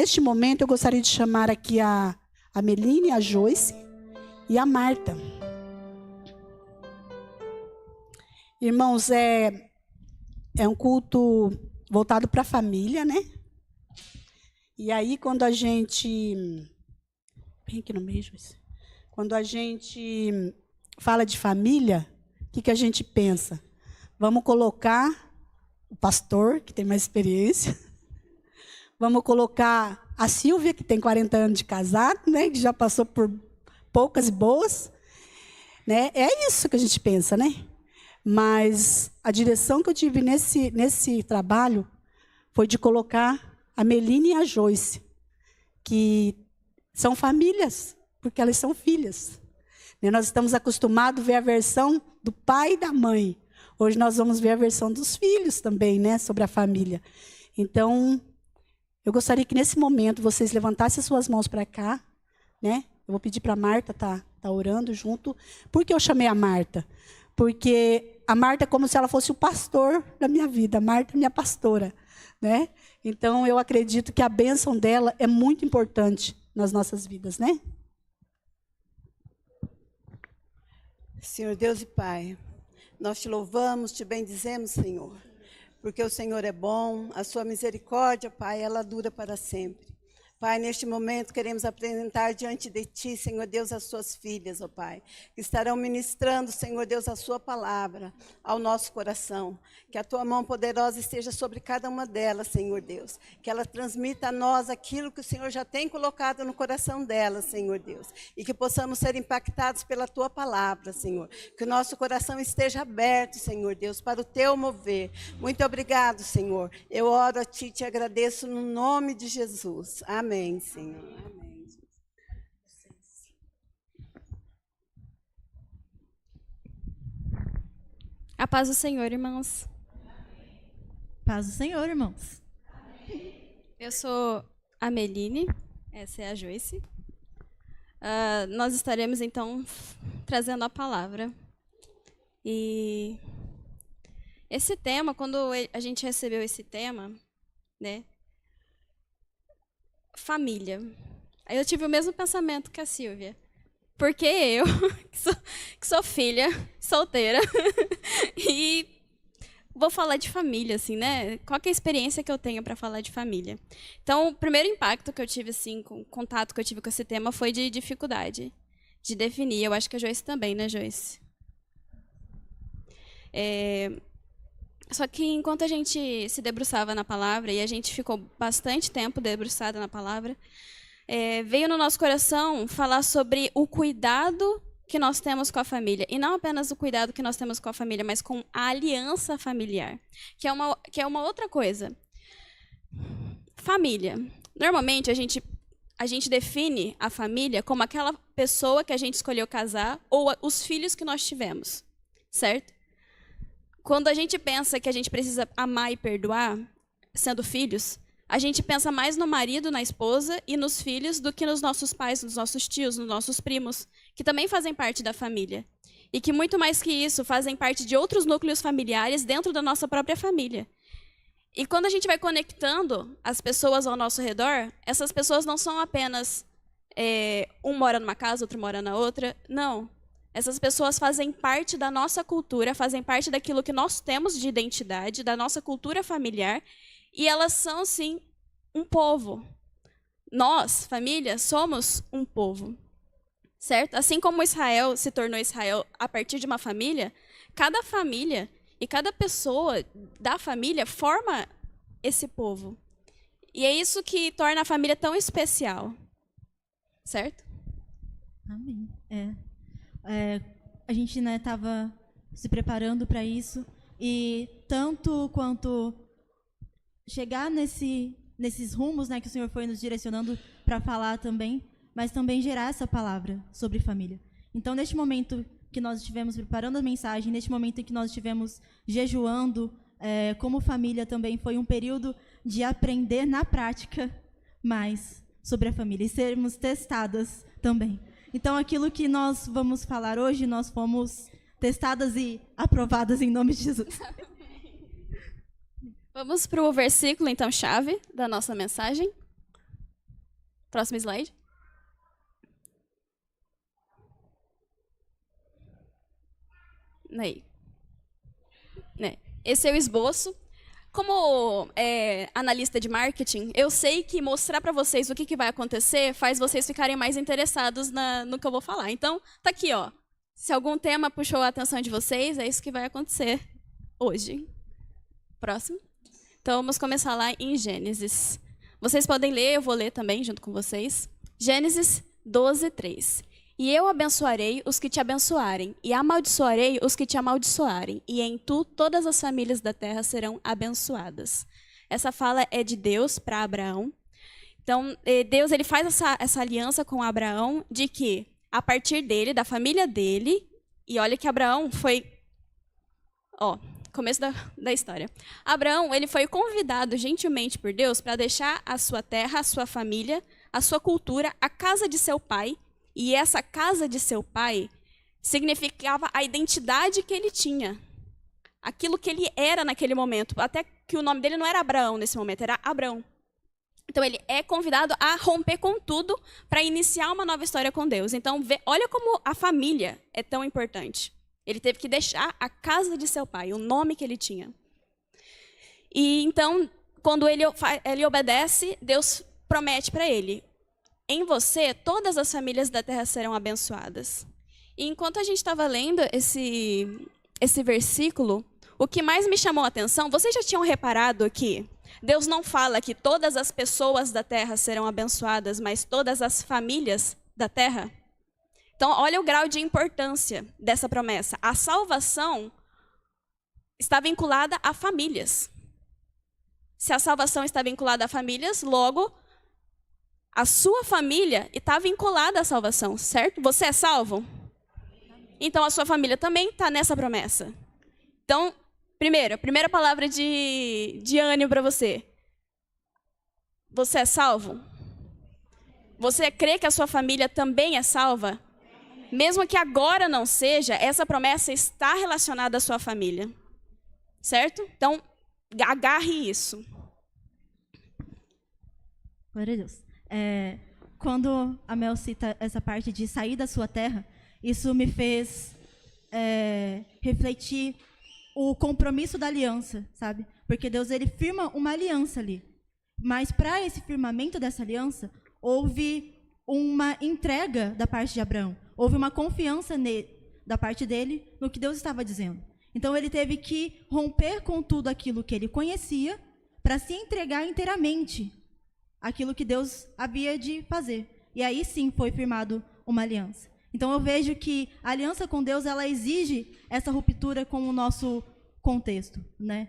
Neste momento, eu gostaria de chamar aqui a Meline, a Joyce e a Marta. Irmãos, é um culto voltado para a família, né? E aí, quando a gente... Vem aqui no meio, Joyce. Quando a gente fala de família, o que a gente pensa? Vamos colocar o pastor, que tem mais experiência. Vamos colocar a Silvia, que tem 40 anos de casado, né? Que já passou por poucas e boas. Né? É isso que a gente pensa, né? Mas a direção que eu tive nesse trabalho foi de colocar a Meline e a Joyce, que são famílias, porque elas são filhas. Nós estamos acostumados a ver a versão do pai e da mãe. Hoje nós vamos ver a versão dos filhos também, né, sobre a família. Então, eu gostaria que nesse momento vocês levantassem as suas mãos para cá, né? Eu vou pedir para a Marta tá orando junto. Por que eu chamei a Marta? Porque a Marta é como se ela fosse o pastor da minha vida. A Marta é minha pastora, né? Então, eu acredito que a bênção dela é muito importante nas nossas vidas, né? Senhor Deus e Pai, nós te louvamos, te bendizemos, Senhor, porque o Senhor é bom, a sua misericórdia, Pai, ela dura para sempre. Pai, neste momento queremos apresentar diante de Ti, Senhor Deus, as suas filhas, ó Pai, que estarão ministrando, Senhor Deus, a sua palavra ao nosso coração. Que a Tua mão poderosa esteja sobre cada uma delas, Senhor Deus. Que ela transmita a nós aquilo que o Senhor já tem colocado no coração delas, Senhor Deus. E que possamos ser impactados pela Tua palavra, Senhor. Que o nosso coração esteja aberto, Senhor Deus, para o Teu mover. Muito obrigado, Senhor. Eu oro a Ti e te agradeço no nome de Jesus. Amém, Senhor. Amém. A paz do Senhor, irmãos. Paz do Senhor, irmãos. Eu sou a Meline, essa é a Joyce. Nós estaremos, então, trazendo a palavra. E esse tema, quando a gente recebeu esse tema, né? Família. Aí eu tive o mesmo pensamento que a Silvia. Porque eu, que sou filha, solteira, e vou falar de família, assim, né? Qual que é a experiência que eu tenho para falar de família? Então, o primeiro impacto que eu tive, assim, com o contato que eu tive com esse tema foi de dificuldade, de definir. Eu acho que a Joyce também, né, Joyce? Só que enquanto a gente se debruçava na palavra, e a gente ficou bastante tempo debruçada na palavra, veio no nosso coração falar sobre o cuidado que nós temos com a família. E não apenas o cuidado que nós temos com a família, mas com a aliança familiar, que é uma outra coisa. Família. Normalmente, a gente define a família como aquela pessoa que a gente escolheu casar ou os filhos que nós tivemos, certo? Quando a gente pensa que a gente precisa amar e perdoar, sendo filhos, a gente pensa mais no marido, na esposa e nos filhos do que nos nossos pais, nos nossos tios, nos nossos primos, que também fazem parte da família. E que, muito mais que isso, fazem parte de outros núcleos familiares dentro da nossa própria família. E quando a gente vai conectando as pessoas ao nosso redor, essas pessoas não são apenas um mora numa casa, outro mora na outra. Não. Essas pessoas fazem parte da nossa cultura, fazem parte daquilo que nós temos de identidade, da nossa cultura familiar, e elas são, sim, um povo. Nós, família, somos um povo, certo? Assim como Israel se tornou Israel a partir de uma família, cada família e cada pessoa da família forma esse povo. E é isso que torna a família tão especial, certo? Amém. A gente estava se preparando para isso, e tanto quanto chegar nesses rumos, né, que o Senhor foi nos direcionando para falar também, mas também gerar essa palavra sobre família. Então, neste momento que nós estivemos preparando a mensagem, neste momento em que nós estivemos jejuando, como família também foi um período de aprender na prática mais sobre a família e sermos testadas também. Então, aquilo que nós vamos falar hoje, nós fomos testadas e aprovadas em nome de Jesus. Vamos para o versículo, então, chave da nossa mensagem. Próximo slide. Aí. Esse é o esboço. Como analista de marketing, eu sei que mostrar para vocês o que vai acontecer faz vocês ficarem mais interessados no que eu vou falar. Então, tá aqui, ó. Se algum tema puxou a atenção de vocês, é isso que vai acontecer hoje. Próximo. Então, vamos começar lá em Gênesis. Vocês podem ler, eu vou ler também junto com vocês. Gênesis 12:3. E eu abençoarei os que te abençoarem, e amaldiçoarei os que te amaldiçoarem, e em tu todas as famílias da terra serão abençoadas. Essa fala é de Deus para Abraão. Então, Deus ele faz essa aliança com Abraão de que, a partir dele, da família dele, e olha que Abraão foi... começo da história. Abraão ele foi convidado gentilmente por Deus para deixar a sua terra, a sua família, a sua cultura, a casa de seu pai. E essa casa de seu pai significava a identidade que ele tinha. Aquilo que ele era naquele momento. Até que o nome dele não era Abraão nesse momento, era Abrão. Então ele é convidado a romper com tudo para iniciar uma nova história com Deus. Então olha como a família é tão importante. Ele teve que deixar a casa de seu pai, o nome que ele tinha. E então, quando ele obedece, Deus promete para ele: em você, todas as famílias da terra serão abençoadas. E enquanto a gente estava lendo esse versículo, o que mais me chamou a atenção, vocês já tinham reparado que Deus não fala que todas as pessoas da terra serão abençoadas, mas todas as famílias da terra? Então, olha o grau de importância dessa promessa. A salvação está vinculada a famílias. Se a salvação está vinculada a famílias, logo, a sua família está vinculada à salvação, certo? Você é salvo? Então, a sua família também está nessa promessa. Então, primeira palavra de ânimo para você. Você é salvo? Você crê que a sua família também é salva? Mesmo que agora não seja, essa promessa está relacionada à sua família. Certo? Então, agarre isso. Glória a Deus. Quando a Mel cita essa parte de sair da sua terra, isso me fez refletir o compromisso da aliança, sabe? Porque Deus ele firma uma aliança ali. Mas para esse firmamento dessa aliança, houve uma entrega da parte de Abraão. Houve uma confiança da parte dele no que Deus estava dizendo. Então, ele teve que romper com tudo aquilo que ele conhecia para se entregar inteiramente àquilo que Deus havia de fazer. E aí, sim, foi firmado uma aliança. Então, eu vejo que a aliança com Deus, ela exige essa ruptura com o nosso contexto, né?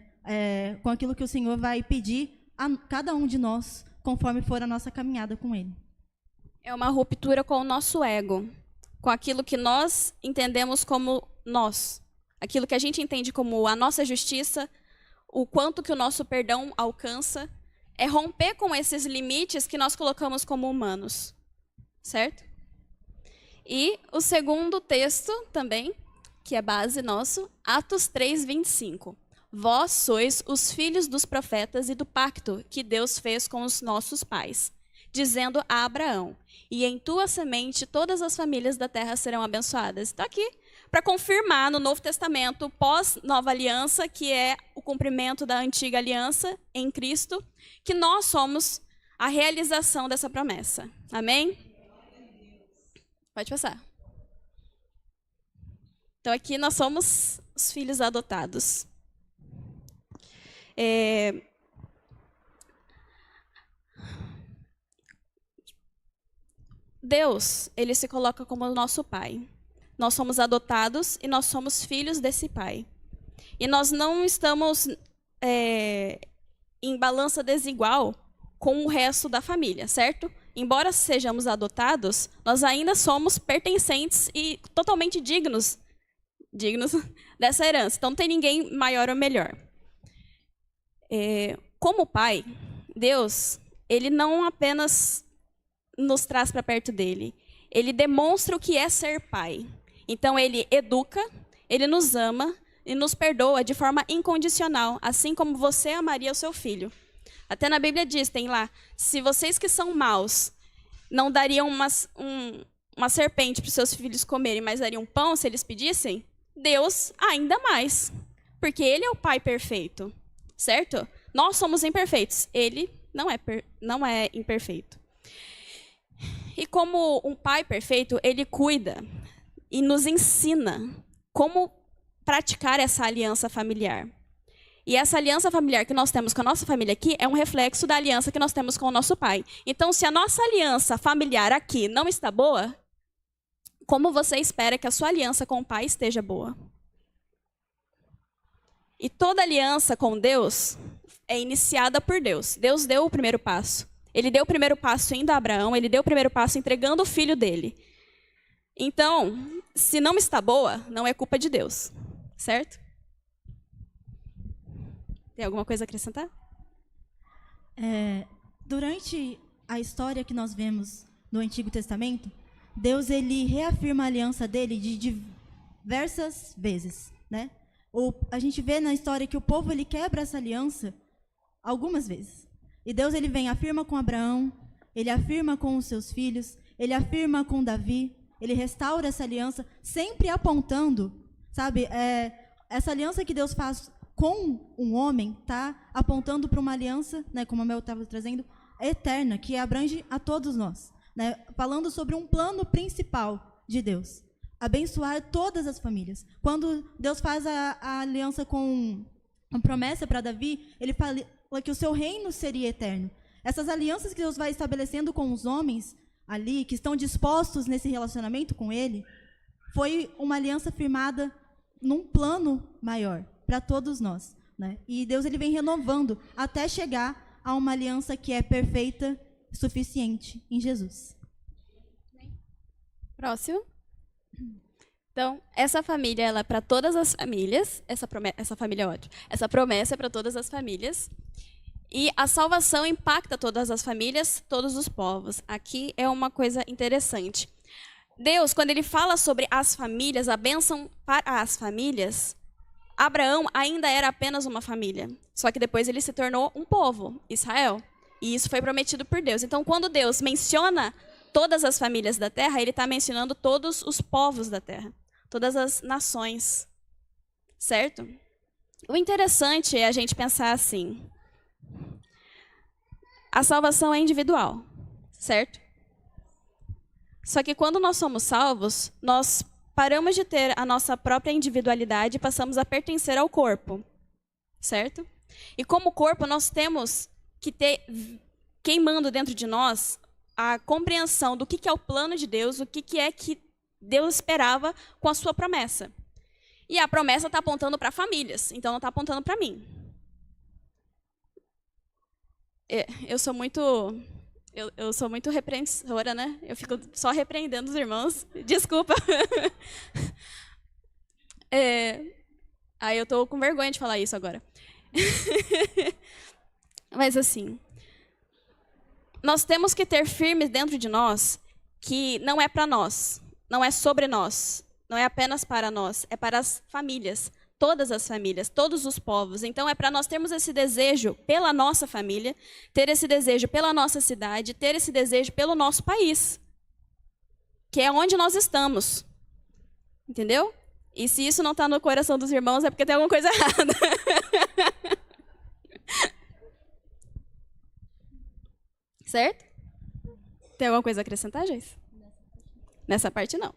Com aquilo que o Senhor vai pedir a cada um de nós, conforme for a nossa caminhada com Ele. É uma ruptura com o nosso ego, com aquilo que nós entendemos como nós, aquilo que a gente entende como a nossa justiça, o quanto que o nosso perdão alcança, é romper com esses limites que nós colocamos como humanos, certo? E o segundo texto também, que é base nosso, Atos 3:25. Vós sois os filhos dos profetas e do pacto que Deus fez com os nossos pais, dizendo a Abraão: e em tua semente todas as famílias da terra serão abençoadas. Está aqui para confirmar no Novo Testamento, pós-Nova Aliança, que é o cumprimento da antiga aliança em Cristo, que nós somos a realização dessa promessa. Amém? Pode passar. Então, aqui nós somos os filhos adotados. Deus, ele se coloca como o nosso pai. Nós somos adotados e nós somos filhos desse pai. E nós não estamos em balança desigual com o resto da família, certo? Embora sejamos adotados, nós ainda somos pertencentes e totalmente dignos dessa herança. Então, não tem ninguém maior ou melhor. Como pai, Deus, ele não apenas nos traz para perto dele, ele demonstra o que é ser pai. Então, ele educa, ele nos ama e nos perdoa de forma incondicional, assim como você amaria o seu filho. Até na Bíblia diz, tem lá, se vocês que são maus não dariam uma serpente para os seus filhos comerem, mas dariam pão se eles pedissem, Deus ainda mais. Porque Ele é o Pai perfeito, certo? Nós somos imperfeitos. Ele não é imperfeito. E como um Pai perfeito, Ele cuida e nos ensina como praticar essa aliança familiar. E essa aliança familiar que nós temos com a nossa família aqui é um reflexo da aliança que nós temos com o nosso Pai. Então, se a nossa aliança familiar aqui não está boa, como você espera que a sua aliança com o Pai esteja boa? E toda aliança com Deus é iniciada por Deus. Deus deu o primeiro passo. Ele deu o primeiro passo indo a Abraão, ele deu o primeiro passo entregando o filho dele. Então, se não está boa, não é culpa de Deus, certo? Tem alguma coisa a acrescentar? Durante a história que nós vemos no Antigo Testamento, Deus ele reafirma a aliança dele de diversas vezes, né? A gente vê na história que o povo ele quebra essa aliança algumas vezes. E Deus ele vem, afirma com Abraão, ele afirma com os seus filhos, ele afirma com Davi, ele restaura essa aliança, sempre apontando, sabe? Essa aliança que Deus faz com um homem está apontando para uma aliança, né, como a Mel estava trazendo, eterna, que abrange a todos nós, né? Falando sobre um plano principal de Deus. Abençoar todas as famílias. Quando Deus faz a aliança com a promessa para Davi, ele fala que o seu reino seria eterno. Essas alianças que Deus vai estabelecendo com os homens ali, que estão dispostos nesse relacionamento com ele, foi uma aliança firmada num plano maior para todos nós, né? E Deus ele vem renovando até chegar a uma aliança que é perfeita, suficiente em Jesus. Próximo. Então, essa família ela é para todas as famílias, essa família é ótima. Essa promessa é para todas as famílias. E a salvação impacta todas as famílias, todos os povos. Aqui é uma coisa interessante. Deus, quando ele fala sobre as famílias, a bênção para as famílias, Abraão ainda era apenas uma família. Só que depois ele se tornou um povo, Israel. E isso foi prometido por Deus. Então, quando Deus menciona todas as famílias da terra, ele está mencionando todos os povos da terra, todas as nações, certo? O interessante é a gente pensar assim, a salvação é individual, certo? Só que quando nós somos salvos, nós paramos de ter a nossa própria individualidade e passamos a pertencer ao corpo, certo? E como corpo, nós temos que ter queimando dentro de nós a compreensão do que é o plano de Deus, o que é que Deus esperava com a sua promessa. E a promessa está apontando para famílias, então não está apontando para mim. Eu sou muito repreensora, né? Eu fico só repreendendo os irmãos. Desculpa. Aí eu estou com vergonha de falar isso agora. Mas assim, nós temos que ter firmes dentro de nós que não é para nós, não é sobre nós, não é apenas para nós, é para as famílias, todas as famílias, todos os povos. Então é para nós termos esse desejo pela nossa família, ter esse desejo pela nossa cidade, ter esse desejo pelo nosso país, que é onde nós estamos. Entendeu? E se isso não está no coração dos irmãos, é porque tem alguma coisa errada. Certo? Tem alguma coisa a acrescentar, Joyce? Nessa parte, não.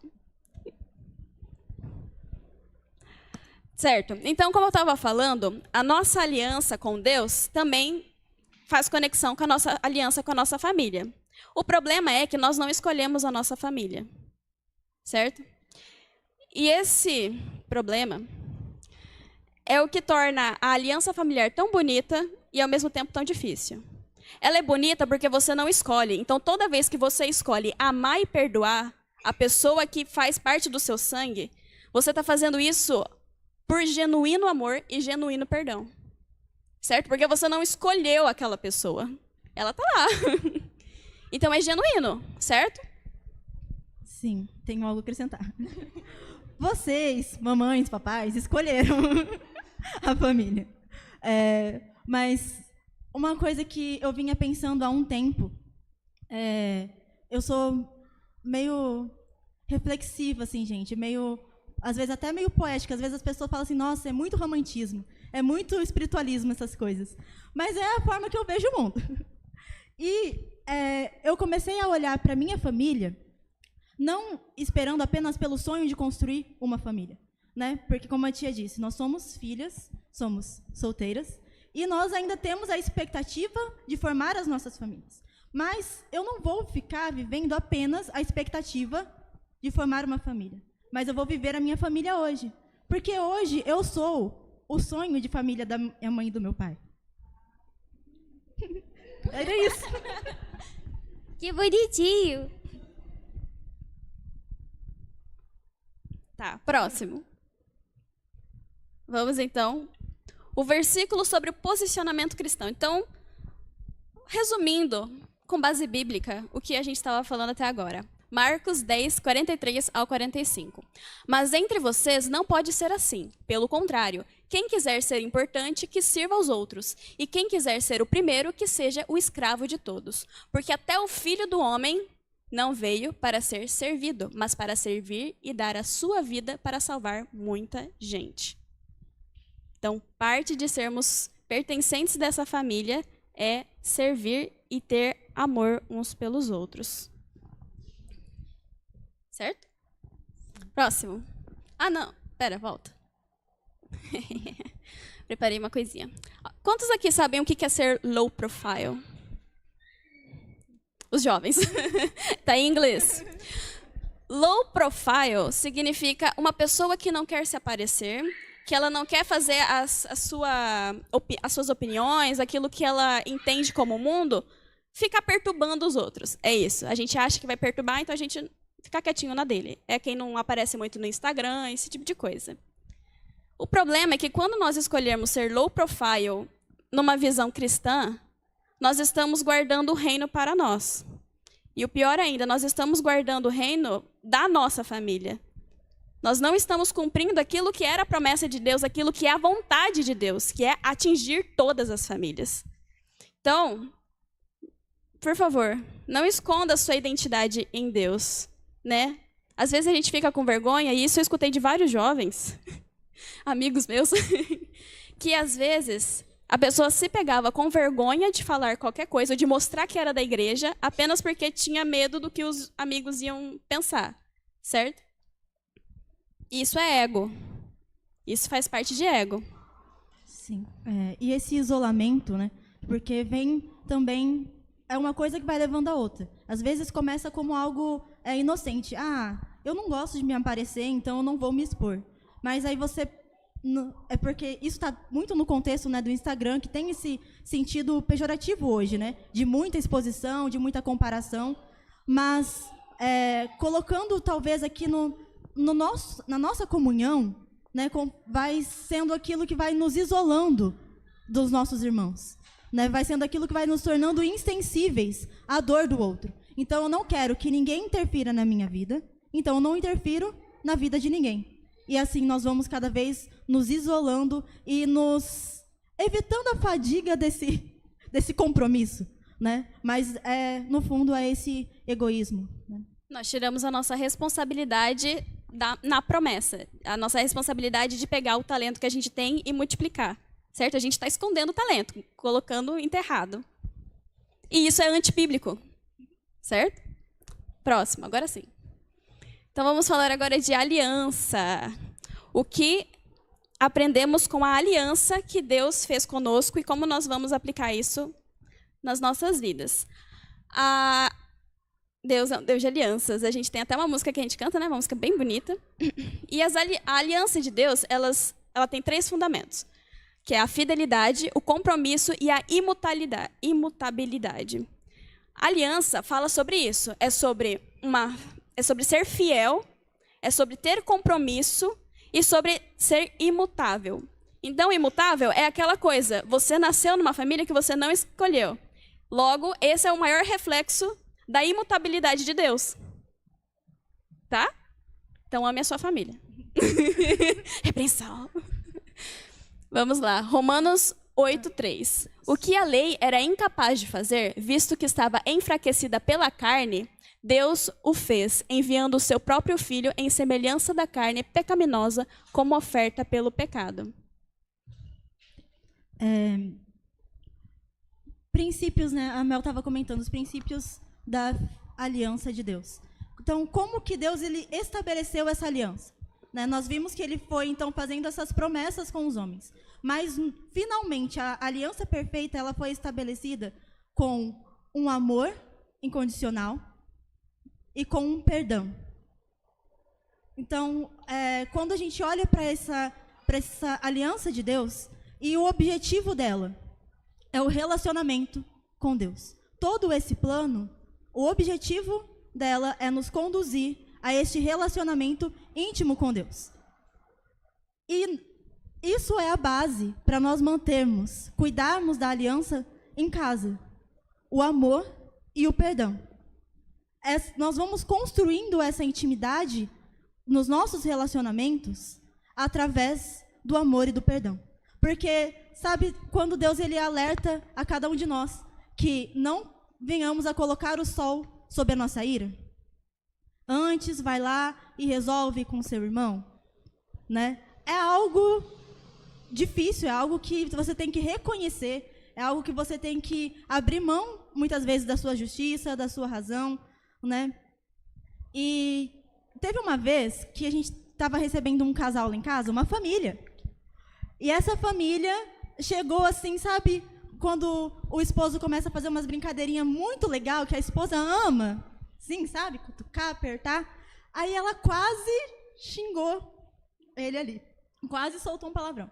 Certo. Então, como eu estava falando, a nossa aliança com Deus também faz conexão com a nossa aliança com a nossa família. O problema é que nós não escolhemos a nossa família. Certo? E esse problema é o que torna a aliança familiar tão bonita e, ao mesmo tempo, tão difícil. Ela é bonita porque você não escolhe. Então, toda vez que você escolhe amar e perdoar a pessoa que faz parte do seu sangue, você está fazendo isso por genuíno amor e genuíno perdão. Certo? Porque você não escolheu aquela pessoa. Ela está lá. Então, é genuíno, certo? Sim, tenho algo a acrescentar. Vocês, mamães, papais, escolheram a família. Mas uma coisa que eu vinha pensando há um tempo, eu sou meio reflexiva, assim, gente, meio, às vezes até meio poética. Às vezes as pessoas falam assim, nossa, é muito romantismo, é muito espiritualismo essas coisas. Mas é a forma que eu vejo o mundo. E eu comecei a olhar para minha família, não esperando apenas pelo sonho de construir uma família, né? Porque, como a tia disse, nós somos filhas, somos solteiras, e nós ainda temos a expectativa de formar as nossas famílias. Mas eu não vou ficar vivendo apenas a expectativa de formar uma família, mas eu vou viver a minha família hoje. Porque hoje eu sou o sonho de família da minha mãe e do meu pai. Era isso. Que bonitinho. Tá, próximo. Vamos, então. O versículo sobre o posicionamento cristão. Então, resumindo, com base bíblica, o que a gente estava falando até agora. Marcos 10, 43 ao 45. Mas entre vocês não pode ser assim. Pelo contrário, quem quiser ser importante, que sirva aos outros. E quem quiser ser o primeiro, que seja o escravo de todos. Porque até o Filho do Homem não veio para ser servido, mas para servir e dar a sua vida para salvar muita gente. Então, parte de sermos pertencentes dessa família é servir e ter amor uns pelos outros. Certo? Próximo. Ah, não. Pera, volta. Preparei uma coisinha. Quantos aqui sabem o que é ser low profile? Os jovens. Tá em inglês. Low profile significa uma pessoa que não quer se aparecer, que ela não quer fazer as suas opiniões, aquilo que ela entende como mundo, ficar perturbando os outros. É isso. A gente acha que vai perturbar, então a gente fica quietinho na dele. É quem não aparece muito no Instagram, esse tipo de coisa. O problema é que quando nós escolhermos ser low profile numa visão cristã, nós estamos guardando o reino para nós. E o pior ainda, nós estamos guardando o reino da nossa família. Nós não estamos cumprindo aquilo que era a promessa de Deus, aquilo que é a vontade de Deus, que é atingir todas as famílias. Então, por favor, não esconda a sua identidade em Deus, né? Às vezes a gente fica com vergonha, e isso eu escutei de vários jovens, amigos meus, que às vezes a pessoa se pegava com vergonha de falar qualquer coisa, ou de mostrar que era da igreja, apenas porque tinha medo do que os amigos iam pensar, certo? Isso é ego. Isso faz parte de ego. Sim. E esse isolamento, né? Porque vem também... É uma coisa que vai levando a outra. Às vezes começa como algo inocente. Ah, eu não gosto de me aparecer, então eu não vou me expor. Mas aí você... É porque isso está muito no contexto, né, do Instagram, que tem esse sentido pejorativo hoje, né? De muita exposição, de muita comparação. Mas colocando talvez aqui na nossa comunhão, né, vai sendo aquilo que vai nos isolando dos nossos irmãos, né, vai sendo aquilo que vai nos tornando insensíveis à dor do outro. Então, eu não quero que ninguém interfira na minha vida, então eu não interfiro na vida de ninguém. E assim nós vamos cada vez nos isolando e nos evitando a fadiga desse compromisso, né? Mas, no fundo, é esse egoísmo, né? Nós tiramos a nossa responsabilidade na promessa. A nossa responsabilidade de pegar o talento que a gente tem e multiplicar. Certo? A gente está escondendo o talento, colocando enterrado. E isso é antibíblico. Certo? Próximo, agora sim. Então vamos falar agora de aliança. O que aprendemos com a aliança que Deus fez conosco e como nós vamos aplicar isso nas nossas vidas. Deus é um Deus de alianças. A gente tem até uma música que a gente canta, né? Uma música bem bonita. E a aliança de Deus, ela tem 3 fundamentos, que é a fidelidade, o compromisso e a imutabilidade. A aliança fala sobre isso. É sobre ser fiel, é sobre ter compromisso e sobre ser imutável. Então, imutável é aquela coisa, você nasceu numa família que você não escolheu. Logo, esse é o maior reflexo da imutabilidade de Deus. Tá? Então, ame a sua família. Repreensão. Vamos lá. Romanos 8:3. O que a lei era incapaz de fazer, visto que estava enfraquecida pela carne, Deus o fez, enviando o seu próprio Filho em semelhança da carne pecaminosa como oferta pelo pecado. Princípios, né? A Mel estava comentando os princípios da aliança de Deus. Então, como que Deus ele estabeleceu essa aliança? Né? Nós vimos que ele foi, então, fazendo essas promessas com os homens. Mas, finalmente, a aliança perfeita ela foi estabelecida com um amor incondicional e com um perdão. Então, quando a gente olha para essa aliança de Deus, e o objetivo dela é o relacionamento com Deus. Todo esse plano, o objetivo dela é nos conduzir a este relacionamento íntimo com Deus. E isso é a base para nós mantermos, cuidarmos da aliança em casa. O amor e o perdão. Nós vamos construindo essa intimidade nos nossos relacionamentos através do amor e do perdão. Porque, sabe, quando Deus ele alerta a cada um de nós que não venhamos a colocar o sol sob a nossa ira? Antes, vai lá e resolve com seu irmão. Né? É algo difícil, é algo que você tem que reconhecer, é algo que você tem que abrir mão, muitas vezes, da sua justiça, da sua razão. Né? E teve uma vez que a gente estava recebendo um casal lá em casa, uma família. E essa família chegou assim, sabe, quando o esposo começa a fazer umas brincadeirinhas muito legal, que a esposa ama, sim, sabe, cutucar, apertar. Aí ela quase xingou ele ali, quase soltou um palavrão.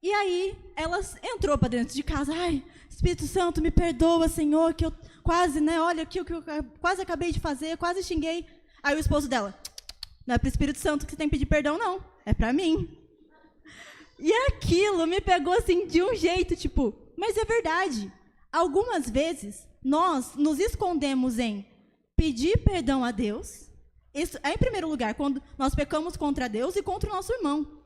E aí ela entrou para dentro de casa, ai, Espírito Santo, me perdoa, Senhor, que eu quase, né, olha aqui o que eu quase acabei de fazer, quase xinguei. Aí o esposo dela, não é para o Espírito Santo que você tem que pedir perdão, não, é para mim. E aquilo me pegou assim de um jeito, tipo, mas é verdade. Algumas vezes nós nos escondemos em pedir perdão a Deus. Isso é em primeiro lugar, quando nós pecamos contra Deus e contra o nosso irmão.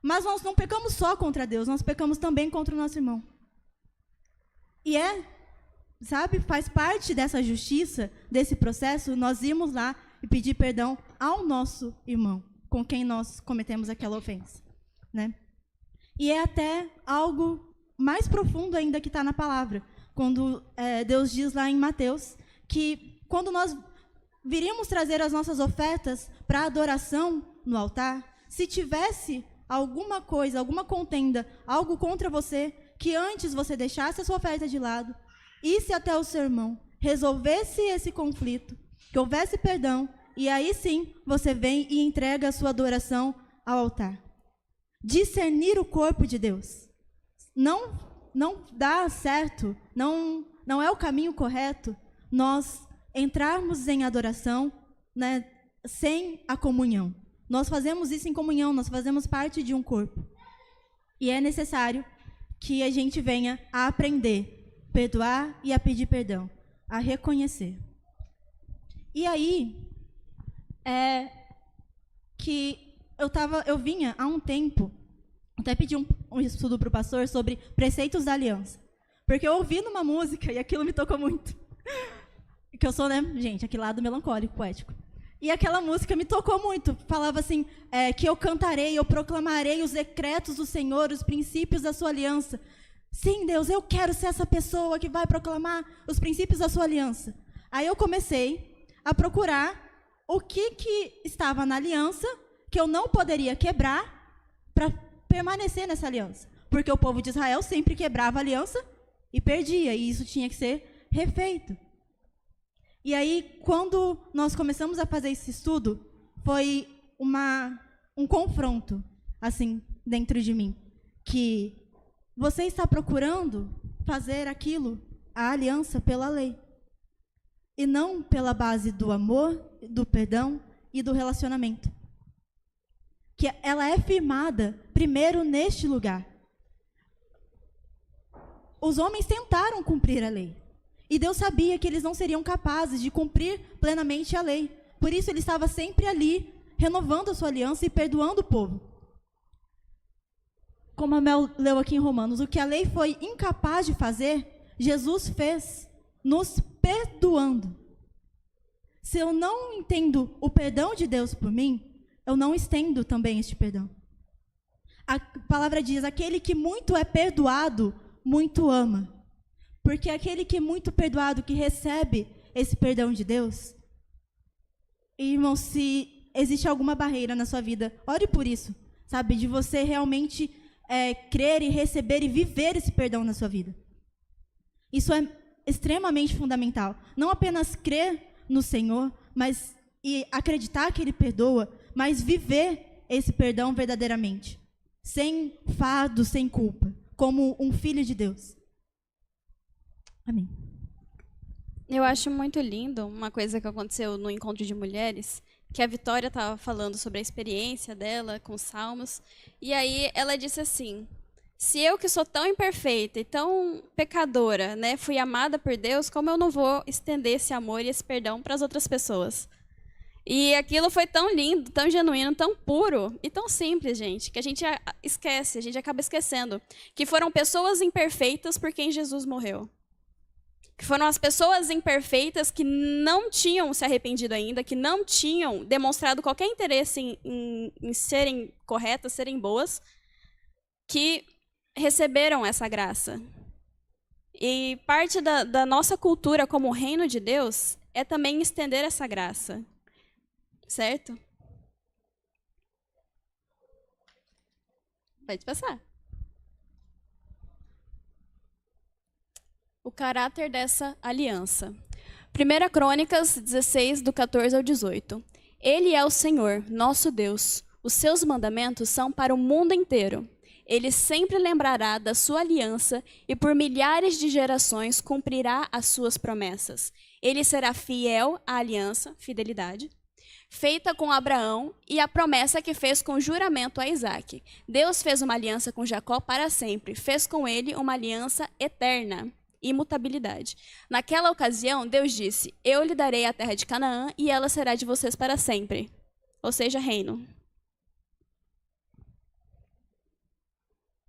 Mas nós não pecamos só contra Deus, nós pecamos também contra o nosso irmão. E sabe, faz parte dessa justiça, desse processo, nós irmos lá e pedir perdão ao nosso irmão, com quem nós cometemos aquela ofensa. Né? E é até algo mais profundo ainda que está na palavra, quando Deus diz lá em Mateus que quando nós viríamos trazer as nossas ofertas para adoração no altar, se tivesse alguma coisa, alguma contenda, algo contra você, que antes você deixasse a sua oferta de lado, isse até o seu irmão, resolvesse esse conflito, que houvesse perdão, e aí sim você vem e entrega a sua adoração ao altar. Discernir o corpo de Deus não dá certo, não é o caminho correto nós entrarmos em adoração, né, sem a comunhão. Nós fazemos isso em comunhão, nós fazemos parte de um corpo. E é necessário que a gente venha a aprender, perdoar e a pedir perdão, a reconhecer. E aí, que eu vinha há um tempo, até pedi um estudo para o pastor sobre preceitos da aliança. Porque eu ouvi numa música e aquilo me tocou muito. Que eu sou, né, gente, aquele lado melancólico, poético. E aquela música me tocou muito. Falava assim, que eu cantarei, eu proclamarei os decretos do Senhor, os princípios da sua aliança. Sim, Deus, eu quero ser essa pessoa que vai proclamar os princípios da sua aliança. Aí eu comecei a procurar o que estava na aliança que eu não poderia quebrar para permanecer nessa aliança. Porque o povo de Israel sempre quebrava a aliança e perdia, e isso tinha que ser refeito. E aí, quando nós começamos a fazer esse estudo, foi um confronto, assim, dentro de mim, que você está procurando fazer aquilo, a aliança, pela lei, e não pela base do amor, do perdão e do relacionamento. Que ela é firmada primeiro neste lugar. Os homens tentaram cumprir a lei. E Deus sabia que eles não seriam capazes de cumprir plenamente a lei. Por isso ele estava sempre ali, renovando a sua aliança e perdoando o povo. Como a Mel leu aqui em Romanos, o que a lei foi incapaz de fazer, Jesus fez, nos perdoando. se eu não entendo o perdão de Deus por mim, eu não estendo também este perdão. A palavra diz, aquele que muito é perdoado, muito ama. Porque aquele que é muito perdoado, que recebe esse perdão de Deus, irmão, se existe alguma barreira na sua vida, ore por isso, sabe? De você realmente crer e receber e viver esse perdão na sua vida. Isso é extremamente fundamental. Não apenas crer no Senhor, mas e acreditar que Ele perdoa, mas viver esse perdão verdadeiramente. Sem fardo, sem culpa. Como um filho de Deus. Amém. Eu acho muito lindo uma coisa que aconteceu no encontro de mulheres, que a Vitória estava falando sobre a experiência dela com os salmos, e aí ela disse assim, se eu que sou tão imperfeita e tão pecadora, né, fui amada por Deus, como eu não vou estender esse amor e esse perdão para as outras pessoas? E aquilo foi tão lindo, tão genuíno, tão puro e tão simples, gente, que a gente esquece, a gente acaba esquecendo, que foram pessoas imperfeitas por quem Jesus morreu. Que foram as pessoas imperfeitas que não tinham se arrependido ainda, que não tinham demonstrado qualquer interesse em serem corretas, serem boas, que receberam essa graça. E parte da nossa cultura como reino de Deus é também estender essa graça. Certo? Pode passar. O caráter dessa aliança. 1 Crônicas 16, do 14 ao 18. Ele é o Senhor, nosso Deus. Os seus mandamentos são para o mundo inteiro. Ele sempre lembrará da sua aliança e por milhares de gerações cumprirá as suas promessas. Ele será fiel à aliança, fidelidade, feita com Abraão e a promessa que fez com juramento a Isaque. Deus fez uma aliança com Jacó para sempre. Fez com ele uma aliança eterna. Imutabilidade. Naquela ocasião, Deus disse, eu lhe darei a terra de Canaã e ela será de vocês para sempre. Ou seja, reino.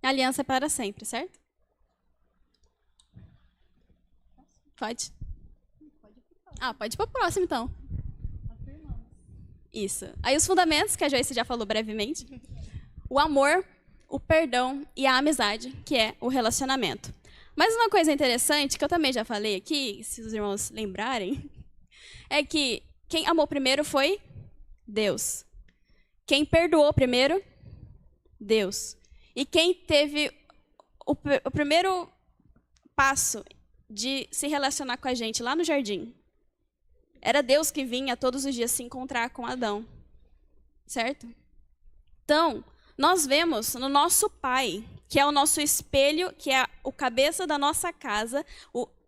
A aliança é para sempre, certo? Pode? Pode ir para o próximo, então. Isso. Aí os fundamentos, que a Joyce já falou brevemente. O amor, o perdão e a amizade, que é o relacionamento. Mas uma coisa interessante, que eu também já falei aqui, se os irmãos lembrarem, é que quem amou primeiro foi Deus. Quem perdoou primeiro? Deus. E quem teve o primeiro passo de se relacionar com a gente lá no jardim? Era Deus que vinha todos os dias se encontrar com Adão. Certo? Então, nós vemos no nosso Pai, que é o nosso espelho, que é o cabeça da nossa casa,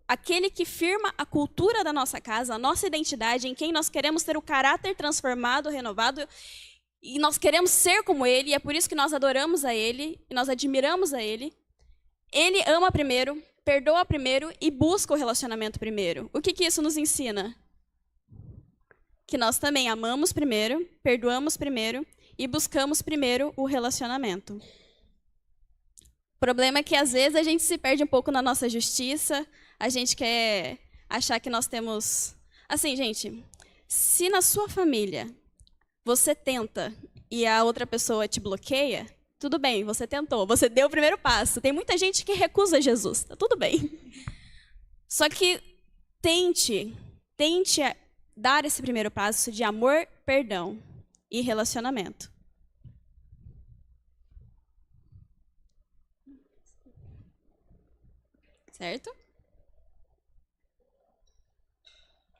aquele que firma a cultura da nossa casa, a nossa identidade, em quem nós queremos ter o caráter transformado, renovado, e nós queremos ser como Ele, e é por isso que nós adoramos a Ele, e nós admiramos a Ele. Ele ama primeiro, perdoa primeiro e busca o relacionamento primeiro. O que isso nos ensina? Que nós também amamos primeiro, perdoamos primeiro e buscamos primeiro o relacionamento. O problema é que, às vezes, a gente se perde um pouco na nossa justiça, a gente quer achar que nós temos... Assim, gente, se na sua família você tenta e a outra pessoa te bloqueia, tudo bem, você tentou, você deu o primeiro passo. Tem muita gente que recusa Jesus, tá tudo bem. Só que tente dar esse primeiro passo de amor, perdão e relacionamento. Certo?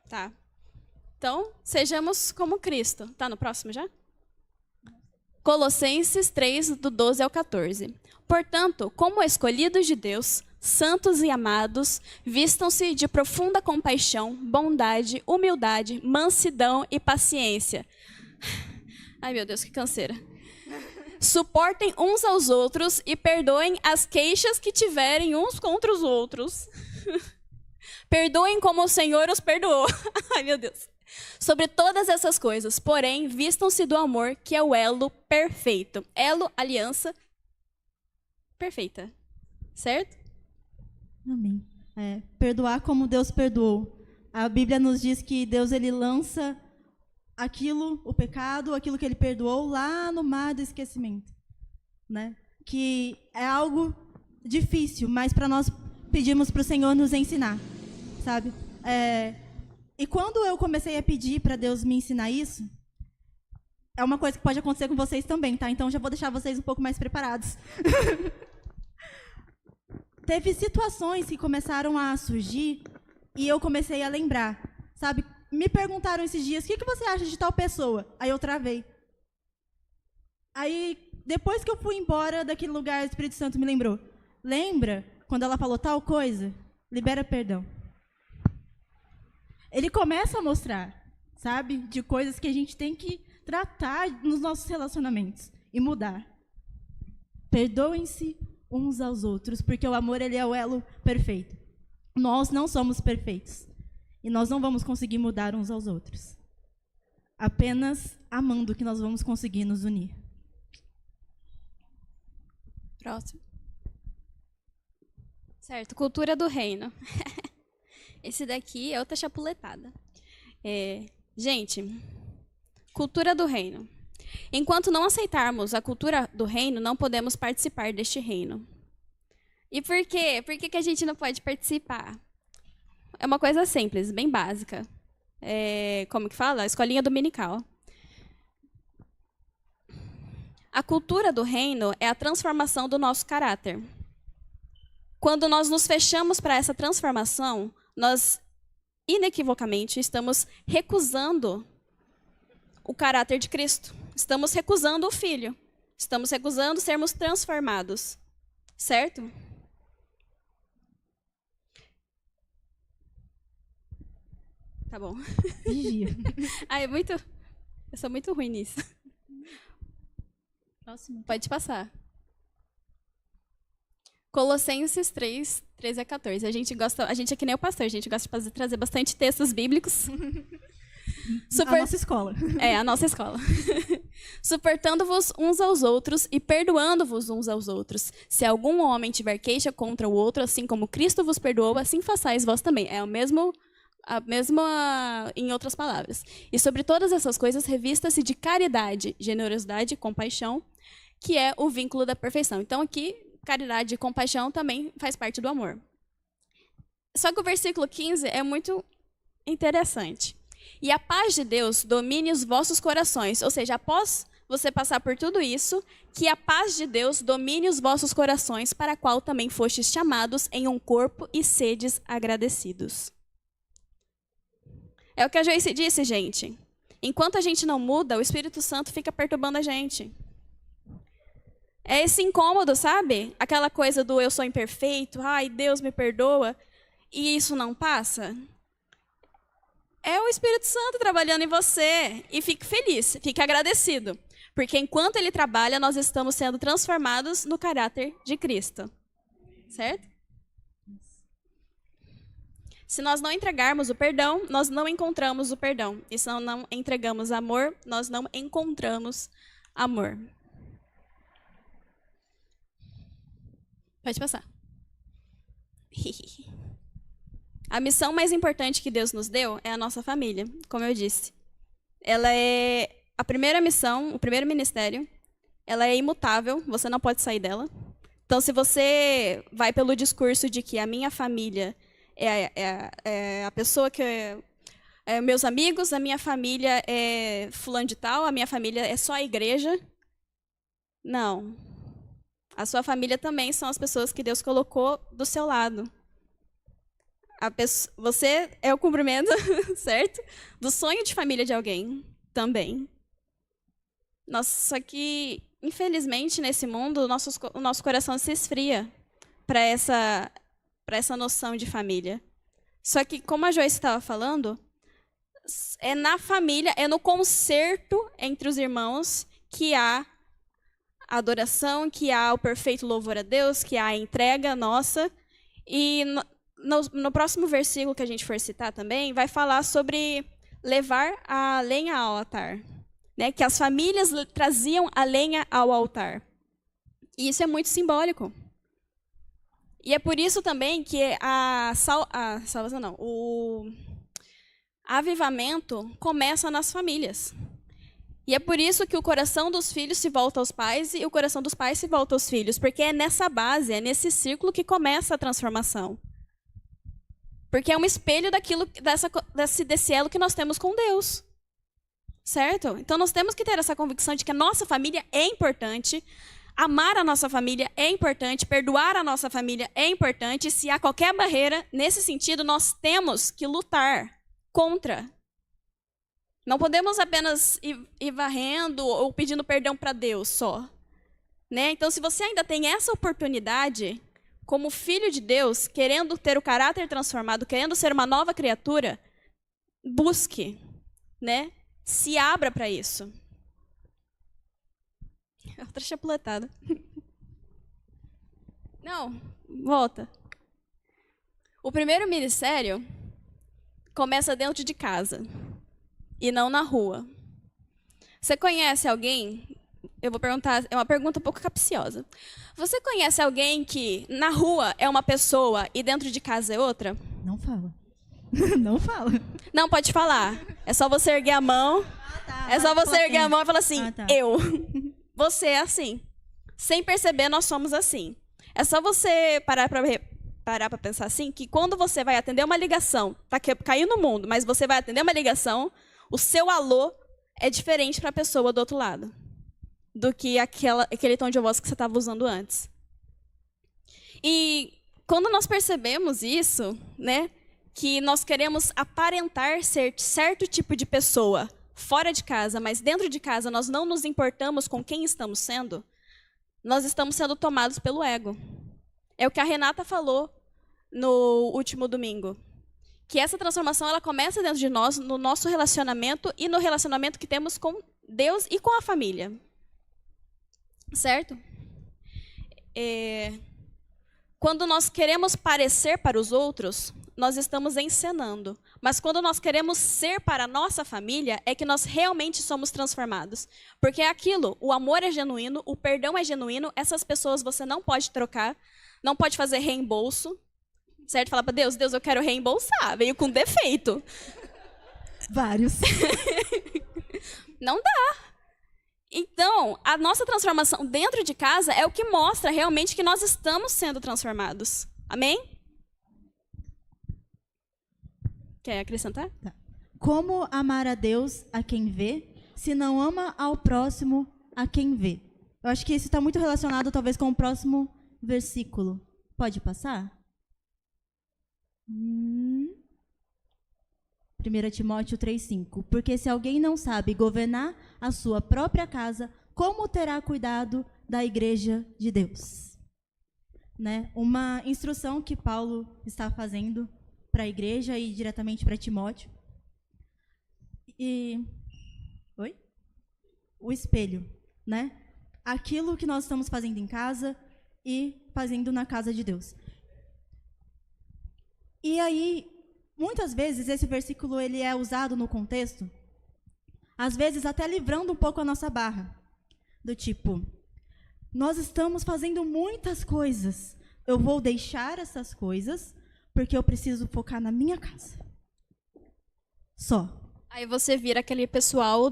Tá. Então, sejamos como Cristo. Tá no próximo já? Colossenses 3, do 12 ao 14. Portanto, como escolhidos de Deus, santos e amados, vistam-se de profunda compaixão, bondade, humildade, mansidão e paciência. Ai, meu Deus, que canseira. Suportem uns aos outros e perdoem as queixas que tiverem uns contra os outros. Perdoem como o Senhor os perdoou. Ai, meu Deus. Sobre todas essas coisas, porém, vistam-se do amor, que é o elo perfeito. Elo, aliança perfeita. Certo? Amém. Perdoar como Deus perdoou. A Bíblia nos diz que Deus ele lança aquilo, o pecado, aquilo que ele perdoou lá no mar do esquecimento, né? Que é algo difícil, mas para nós pedimos para o Senhor nos ensinar, sabe? E quando eu comecei a pedir para Deus me ensinar isso, é uma coisa que pode acontecer com vocês também, tá? Então já vou deixar vocês um pouco mais preparados. Teve situações que começaram a surgir e eu comecei a lembrar, sabe? Me perguntaram esses dias, o que você acha de tal pessoa? Aí eu travei. Aí, depois que eu fui embora daquele lugar, o Espírito Santo me lembrou. Lembra quando ela falou tal coisa? Libera perdão. Ele começa a mostrar, sabe? De coisas que a gente tem que tratar nos nossos relacionamentos e mudar. Perdoem-se uns aos outros, porque o amor ele é o elo perfeito. Nós não somos perfeitos. E nós não vamos conseguir mudar uns aos outros. Apenas amando que nós vamos conseguir nos unir. Próximo. Certo, cultura do reino. Esse daqui é outra chapuletada. Gente, cultura do reino. Enquanto não aceitarmos a cultura do reino, não podemos participar deste reino. E por quê? Por que a gente não pode participar? É uma coisa simples, bem básica. Como que fala? A escolinha dominical. A cultura do reino é a transformação do nosso caráter. Quando nós nos fechamos para essa transformação, nós, inequivocamente, estamos recusando o caráter de Cristo. Estamos recusando o Filho. Estamos recusando sermos transformados. Certo? Tá bom. Vigia. Eu sou muito ruim nisso. Próximo. Pode passar. Colossenses 3, 13 a 14. A gente é que nem o pastor, a gente gosta de trazer bastante textos bíblicos. A nossa escola. A nossa escola. Suportando-vos uns aos outros e perdoando-vos uns aos outros. Se algum homem tiver queixa contra o outro, assim como Cristo vos perdoou, assim façais vós também. É a mesma, em outras palavras. E sobre todas essas coisas, revista-se de caridade, generosidade e compaixão, que é o vínculo da perfeição. Então, aqui, caridade e compaixão também faz parte do amor. Só que o versículo 15 é muito interessante. E a paz de Deus domine os vossos corações. Ou seja, após você passar por tudo isso, que a paz de Deus domine os vossos corações, para a qual também fostes chamados em um corpo e sedes agradecidos. É o que a Joyce disse, gente. Enquanto a gente não muda, o Espírito Santo fica perturbando a gente. É esse incômodo, sabe? Aquela coisa do eu sou imperfeito, ai, Deus me perdoa, e isso não passa. É o Espírito Santo trabalhando em você. E fique feliz, fique agradecido. Porque enquanto ele trabalha, nós estamos sendo transformados no caráter de Cristo. Certo? Se nós não entregarmos o perdão, nós não encontramos o perdão. E se não entregamos amor, nós não encontramos amor. Pode passar. A missão mais importante que Deus nos deu é a nossa família, como eu disse. Ela é a primeira missão, o primeiro ministério. Ela é imutável, você não pode sair dela. Então, se você vai pelo discurso de que a minha família é a pessoa que... meus amigos, a minha família é fulano de tal, a minha família é só a igreja. Não. A sua família também são as pessoas que Deus colocou do seu lado. Você é o cumprimento, certo? Do sonho de família de alguém também. Só que, infelizmente, nesse mundo, o nosso coração se esfria para essa noção de família. Só que, como a Joyce estava falando, é na família, é no concerto entre os irmãos que há a adoração, que há o perfeito louvor a Deus, que há a entrega nossa. E no próximo versículo que a gente for citar também, vai falar sobre levar a lenha ao altar. Né? Que as famílias traziam a lenha ao altar. E isso é muito simbólico. E é por isso também que Avivamento começa nas famílias. E é por isso que o coração dos filhos se volta aos pais e o coração dos pais se volta aos filhos, porque é nessa base, é nesse círculo que começa a transformação. Porque é um espelho daquilo, desse elo que nós temos com Deus. Certo? Então nós temos que ter essa convicção de que a nossa família é importante, amar a nossa família é importante, perdoar a nossa família é importante, e se há qualquer barreira, nesse sentido, nós temos que lutar contra. Não podemos apenas ir varrendo ou pedindo perdão para Deus só. Né? Então, se você ainda tem essa oportunidade, como filho de Deus, querendo ter o caráter transformado, querendo ser uma nova criatura, busque, né? Se abra para isso. Outra chapuletada. Não, volta. O primeiro ministério começa dentro de casa e não na rua. Você conhece alguém? Eu vou perguntar, é uma pergunta um pouco capciosa. Você conhece alguém que na rua é uma pessoa e dentro de casa é outra? Não fala. Não fala. Não, pode falar. É só você erguer a mão. É só você erguer a mão e falar assim, eu. Você é assim. Sem perceber, nós somos assim. É só você parar para pensar assim, que quando você vai atender uma ligação, tá caindo no mundo, mas você vai atender uma ligação, o seu alô é diferente para a pessoa do outro lado do que aquele tom de voz que você estava usando antes. E quando nós percebemos isso, né, que nós queremos aparentar ser certo tipo de pessoa fora de casa, mas dentro de casa nós não nos importamos com quem estamos sendo, nós estamos sendo tomados pelo ego. É o que a Renata falou no último domingo. Que essa transformação ela começa dentro de nós, no nosso relacionamento e no relacionamento que temos com Deus e com a família. Certo? Quando nós queremos parecer para os outros, nós estamos encenando. Mas quando nós queremos ser para a nossa família, é que nós realmente somos transformados. Porque é aquilo, o amor é genuíno, o perdão é genuíno, essas pessoas você não pode trocar, não pode fazer reembolso. Certo? Falar para Deus, eu quero reembolsar, veio com defeito. Vários. Não dá. Então, a nossa transformação dentro de casa é o que mostra realmente que nós estamos sendo transformados. Amém? Quer acrescentar? Tá. Como amar a Deus a quem vê, se não ama ao próximo a quem vê? Eu acho que isso está muito relacionado, talvez, com o próximo versículo. Pode passar? 1 Timóteo 3,5. Porque se alguém não sabe governar a sua própria casa, como terá cuidado da igreja de Deus? Né? Uma instrução que Paulo está fazendo para a igreja e diretamente para Timóteo. Oi? O espelho, né? Aquilo que nós estamos fazendo em casa e fazendo na casa de Deus. E aí, muitas vezes, esse versículo ele é usado no contexto, às vezes até livrando um pouco a nossa barra. Do tipo, nós estamos fazendo muitas coisas, eu vou deixar essas coisas porque eu preciso focar na minha casa. Só. Aí você vira aquele pessoal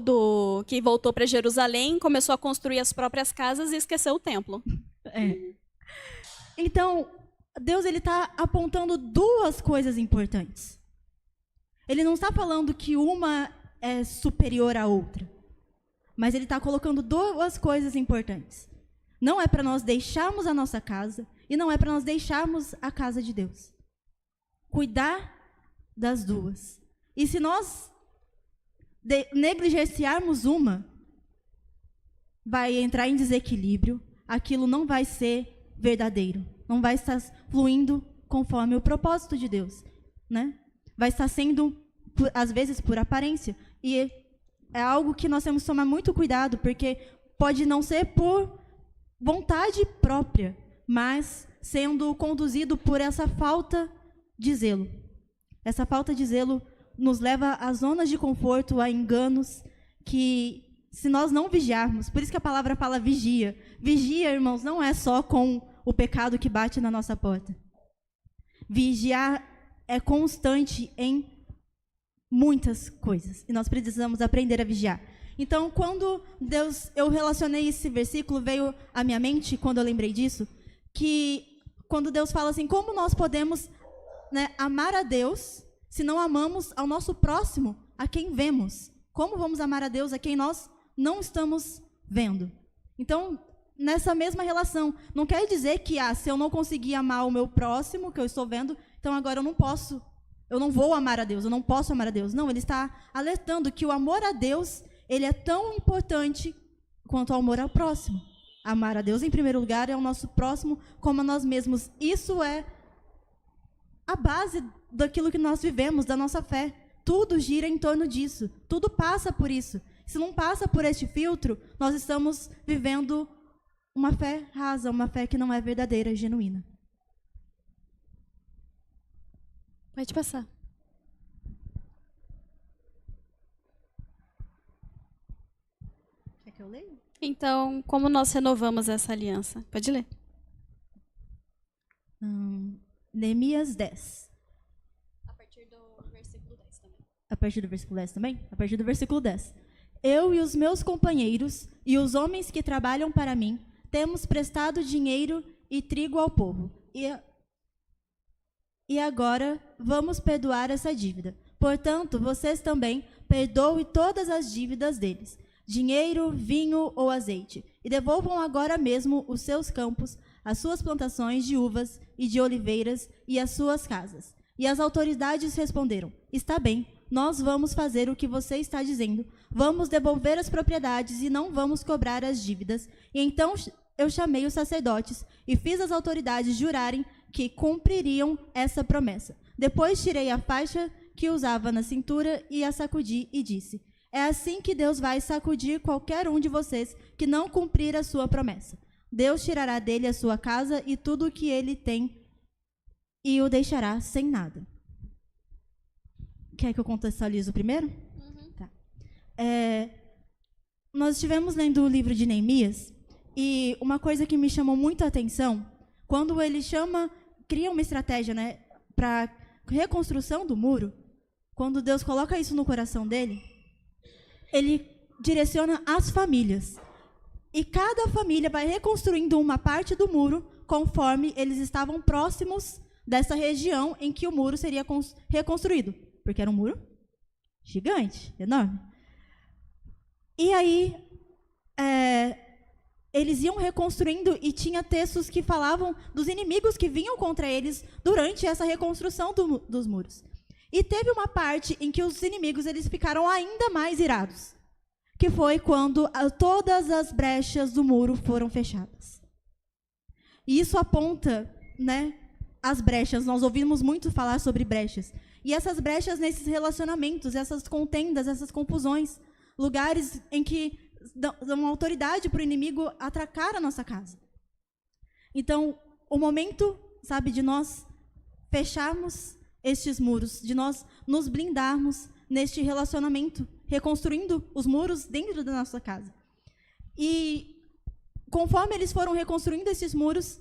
que voltou para Jerusalém, começou a construir as próprias casas e esqueceu o templo. Então, Deus ele está apontando duas coisas importantes. Ele não está falando que uma é superior à outra, mas ele está colocando duas coisas importantes. Não é para nós deixarmos a nossa casa e não é para nós deixarmos a casa de Deus. Cuidar das duas. E se nós negligenciarmos uma, vai entrar em desequilíbrio, aquilo não vai ser verdadeiro. Não vai estar fluindo conforme o propósito de Deus, né? Vai estar sendo, às vezes, por aparência. E é algo que nós temos que tomar muito cuidado, porque pode não ser por vontade própria, mas sendo conduzido por essa falta de zelo. Essa falta de zelo nos leva a zonas de conforto, a enganos, que se nós não vigiarmos, por isso que a palavra fala vigia. Vigia, irmãos, não é só com o pecado que bate na nossa porta. Vigiar é constante em muitas coisas. E nós precisamos aprender a vigiar. Então, quando eu relacionei esse versículo, veio à minha mente, quando eu lembrei disso, que quando Deus fala assim, como nós podemos, né, amar a Deus se não amamos ao nosso próximo, a quem vemos? Como vamos amar a Deus a quem nós não estamos vendo? Então, nessa mesma relação, não quer dizer que se eu não conseguir amar o meu próximo, que eu estou vendo, então agora eu não vou amar a Deus, eu não posso amar a Deus. Não, ele está alertando que o amor a Deus, ele é tão importante quanto o amor ao próximo. Amar a Deus, em primeiro lugar, é o nosso próximo como a nós mesmos. Isso é a base daquilo que nós vivemos, da nossa fé. Tudo gira em torno disso. Tudo passa por isso. Se não passa por este filtro, nós estamos vivendo uma fé rasa, uma fé que não é verdadeira e genuína. Pode passar. Quer que eu leia? Então, como nós renovamos essa aliança? Pode ler. Neemias 10. A partir do versículo 10 também. A partir do versículo 10 também? A partir do versículo 10. Eu e os meus companheiros e os homens que trabalham para mim temos prestado dinheiro e trigo ao povo. E agora vamos perdoar essa dívida. Portanto, vocês também perdoem todas as dívidas deles, dinheiro, vinho ou azeite, e devolvam agora mesmo os seus campos, as suas plantações de uvas e de oliveiras e as suas casas. E as autoridades responderam, está bem, nós vamos fazer o que você está dizendo, vamos devolver as propriedades e não vamos cobrar as dívidas. E então eu chamei os sacerdotes e fiz as autoridades jurarem que cumpririam essa promessa. Depois tirei a faixa que usava na cintura e a sacudi e disse, é assim que Deus vai sacudir qualquer um de vocês que não cumprir a sua promessa. Deus tirará dele a sua casa e tudo o que ele tem e o deixará sem nada. Quer que eu contextualize o primeiro? Tá. Nós estivemos lendo o livro de Neemias e uma coisa que me chamou muito a atenção, quando ele cria uma estratégia, né, para reconstrução do muro, quando Deus coloca isso no coração dele, ele direciona as famílias. E cada família vai reconstruindo uma parte do muro conforme eles estavam próximos dessa região em que o muro seria reconstruído. Porque era um muro gigante, enorme. E aí, eles iam reconstruindo e tinha textos que falavam dos inimigos que vinham contra eles durante essa reconstrução dos muros. E teve uma parte em que os inimigos eles ficaram ainda mais irados, que foi quando todas as brechas do muro foram fechadas. E isso aponta, né, as brechas. Nós ouvimos muito falar sobre brechas. E essas brechas nesses relacionamentos, essas contendas, essas confusões, lugares em que dão autoridade para o inimigo atracar a nossa casa. Então, o momento, sabe, de nós fecharmos estes muros, de nós nos blindarmos neste relacionamento, reconstruindo os muros dentro da nossa casa. E conforme eles foram reconstruindo esses muros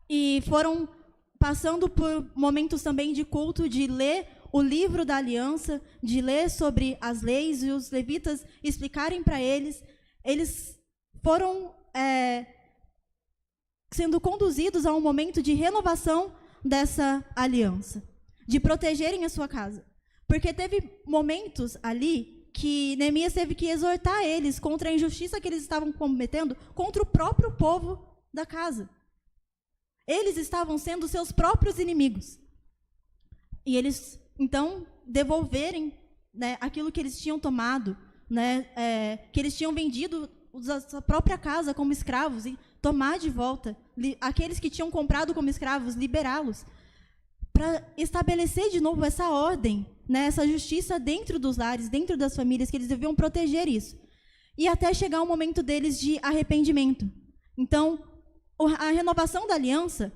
e foram passando por momentos também de culto, de ler o livro da aliança, de ler sobre as leis e os levitas explicarem para eles, eles foram sendo conduzidos a um momento de renovação dessa aliança, de protegerem a sua casa. Porque teve momentos ali que Neemias teve que exortar eles contra a injustiça que eles estavam cometendo contra o próprio povo da casa. Eles estavam sendo seus próprios inimigos. E eles, então, devolverem, né, aquilo que eles tinham tomado, né, que eles tinham vendido a sua própria casa como escravos, e tomar de volta aqueles que tinham comprado como escravos, liberá-los, para estabelecer de novo essa ordem, né, essa justiça dentro dos lares, dentro das famílias, que eles deviam proteger isso. E até chegar o momento deles de arrependimento. Então, a renovação da aliança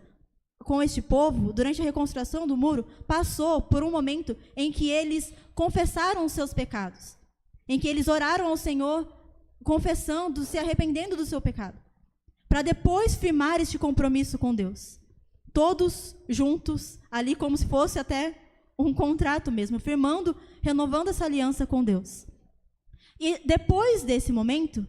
com este povo, durante a reconstrução do muro, passou por um momento em que eles confessaram os seus pecados, em que eles oraram ao Senhor, confessando, se arrependendo do seu pecado, para depois firmar este compromisso com Deus. Todos juntos, ali como se fosse até um contrato mesmo, firmando, renovando essa aliança com Deus. E depois desse momento,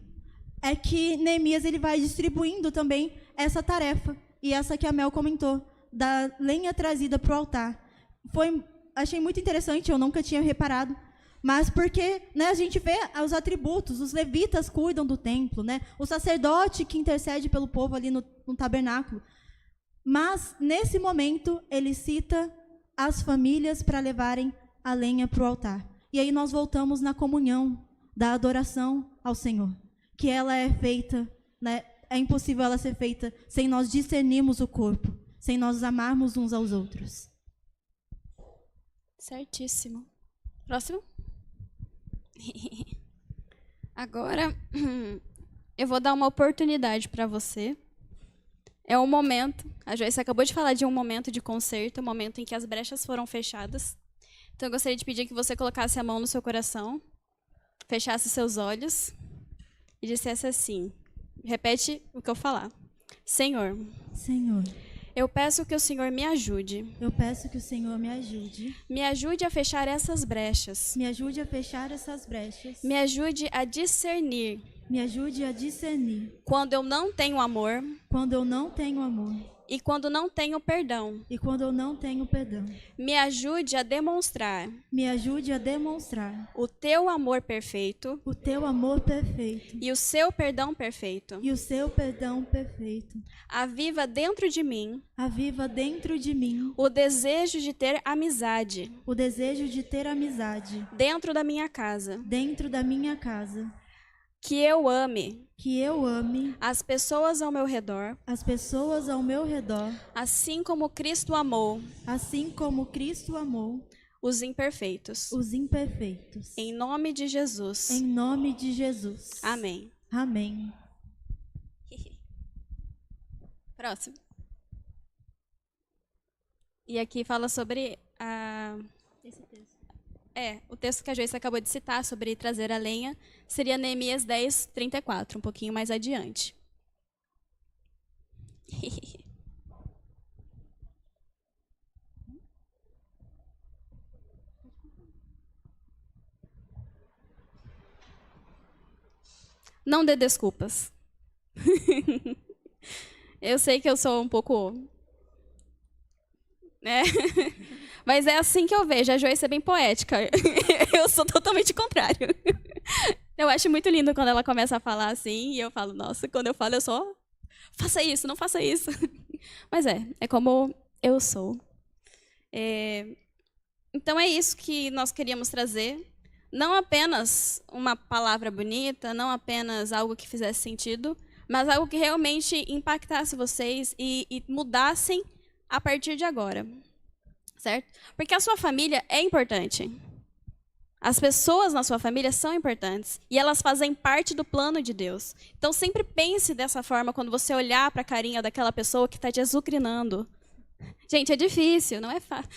é que Neemias ele vai distribuindo também essa tarefa, e essa que a Mel comentou, da lenha trazida para o altar. Achei muito interessante, eu nunca tinha reparado, mas porque, né, a gente vê os atributos, os levitas cuidam do templo, né, o sacerdote que intercede pelo povo ali no tabernáculo. Mas, nesse momento, ele cita as famílias para levarem a lenha para o altar. E aí nós voltamos na comunhão da adoração ao Senhor, que ela é feita, né, é impossível ela ser feita sem nós discernirmos o corpo, sem nós amarmos uns aos outros. Certíssimo. Próximo. Agora, eu vou dar uma oportunidade para você. É um momento, a Joyce acabou de falar de um momento de conserto, um momento em que as brechas foram fechadas. Então, eu gostaria de pedir que você colocasse a mão no seu coração, fechasse seus olhos e dissesse assim, repete o que eu falar. Senhor, eu peço que o Senhor me ajude. Eu peço que o Senhor me ajude. Me ajude a fechar essas brechas. Me ajude a fechar essas brechas. Me ajude a discernir. Me ajude a discernir. Quando eu não tenho amor. Quando eu não tenho amor. E quando não tenho perdão. E quando eu não tenho perdão. Me ajude a demonstrar. Me ajude a demonstrar. O teu amor perfeito. O teu amor perfeito. E o seu perdão perfeito. E o seu perdão perfeito. Aviva dentro de mim. Aviva dentro de mim. O desejo de ter amizade. O desejo de ter amizade. Dentro da minha casa. Dentro da minha casa. Que eu ame. Que eu ame. As pessoas ao meu redor. As pessoas ao meu redor. Assim como Cristo amou. Assim como Cristo amou. Os imperfeitos. Os imperfeitos. Em nome de Jesus. Em nome de Jesus. Amém. Amém. Próximo. E aqui fala sobre esse texto. O texto que a Joyce acabou de citar sobre trazer a lenha seria Neemias 10, 34, um pouquinho mais adiante. Não dê desculpas. Eu sei que eu sou um pouco... Mas é assim que eu vejo. A Joyce é bem poética. Eu sou totalmente contrário. Eu acho muito lindo quando ela começa a falar assim, e eu falo, nossa, quando eu falo, eu só, faça isso, não faça isso. Mas é como eu sou. Então é isso que nós queríamos trazer. Não apenas uma palavra bonita, não apenas algo que fizesse sentido, mas algo que realmente impactasse vocês e mudassem a partir de agora. Certo? Porque a sua família é importante. As pessoas na sua família são importantes. E elas fazem parte do plano de Deus. Então, sempre pense dessa forma quando você olhar para a carinha daquela pessoa que está te azucrinando. Gente, é difícil, não é fácil.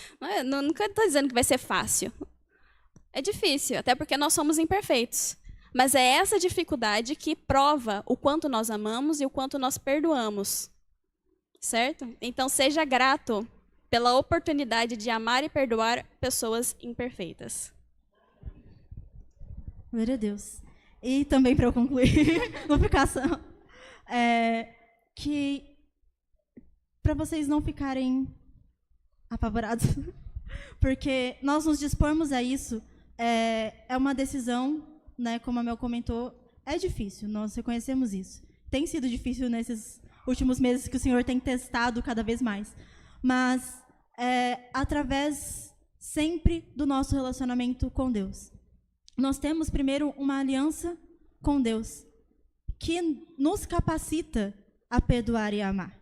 Nunca estou dizendo que vai ser fácil. É difícil, até porque nós somos imperfeitos. Mas é essa dificuldade que prova o quanto nós amamos e o quanto nós perdoamos. Certo? Então, seja grato pela oportunidade de amar e perdoar pessoas imperfeitas. Glória a Deus. E também, para eu concluir, vou ficar só, que para vocês não ficarem apavorados, porque nós nos dispormos a isso, é uma decisão, né, como a Mel comentou, é difícil, nós reconhecemos isso. Tem sido difícil nesses últimos meses que o Senhor tem testado cada vez mais. Mas através sempre do nosso relacionamento com Deus. Nós temos, primeiro, uma aliança com Deus, que nos capacita a perdoar e a amar.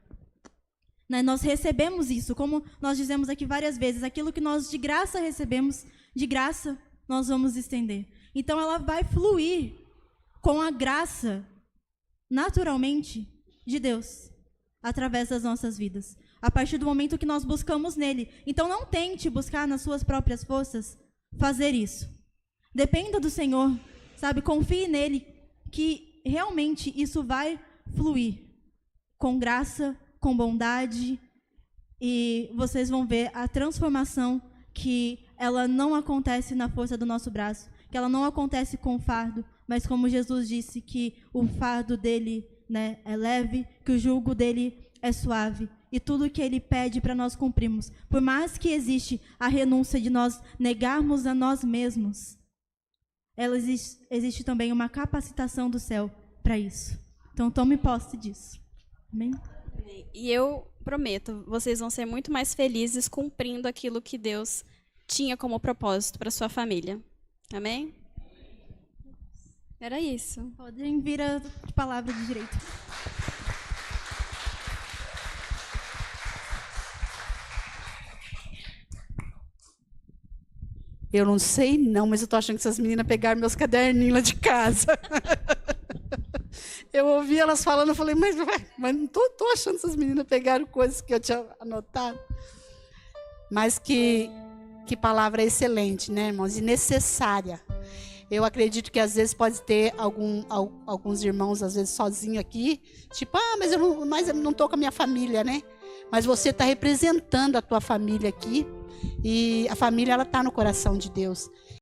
Né? Nós recebemos isso, como nós dizemos aqui várias vezes, aquilo que nós de graça recebemos, de graça nós vamos estender. Então, ela vai fluir com a graça, naturalmente, de Deus, através das nossas vidas. A partir do momento que nós buscamos nele. Então, não tente buscar nas suas próprias forças fazer isso. Dependa do Senhor, sabe? Confie nele, que realmente isso vai fluir com graça, com bondade, e vocês vão ver a transformação que ela não acontece na força do nosso braço, que ela não acontece com fardo, mas como Jesus disse, que o fardo dele, né, é leve, que o jugo dele é suave. E tudo que ele pede para nós cumprirmos. Por mais que existe a renúncia de nós negarmos a nós mesmos, existe também uma capacitação do céu para isso. Então tome posse disso. Amém? E eu prometo, vocês vão ser muito mais felizes cumprindo aquilo que Deus tinha como propósito para sua família. Amém? Era isso. Podem vir a palavra de direito. Eu não sei não, mas eu tô achando que essas meninas pegaram meus caderninhos lá de casa. Eu ouvi elas falando, eu falei, mas não tô achando que essas meninas pegaram coisas que eu tinha anotado. Mas que palavra excelente, né, irmãos? E necessária. Eu acredito que às vezes pode ter alguns irmãos, às vezes sozinhos aqui, tipo, mas eu não tô com a minha família, né? Mas você está representando a tua família aqui, e a família ela está no coração de Deus.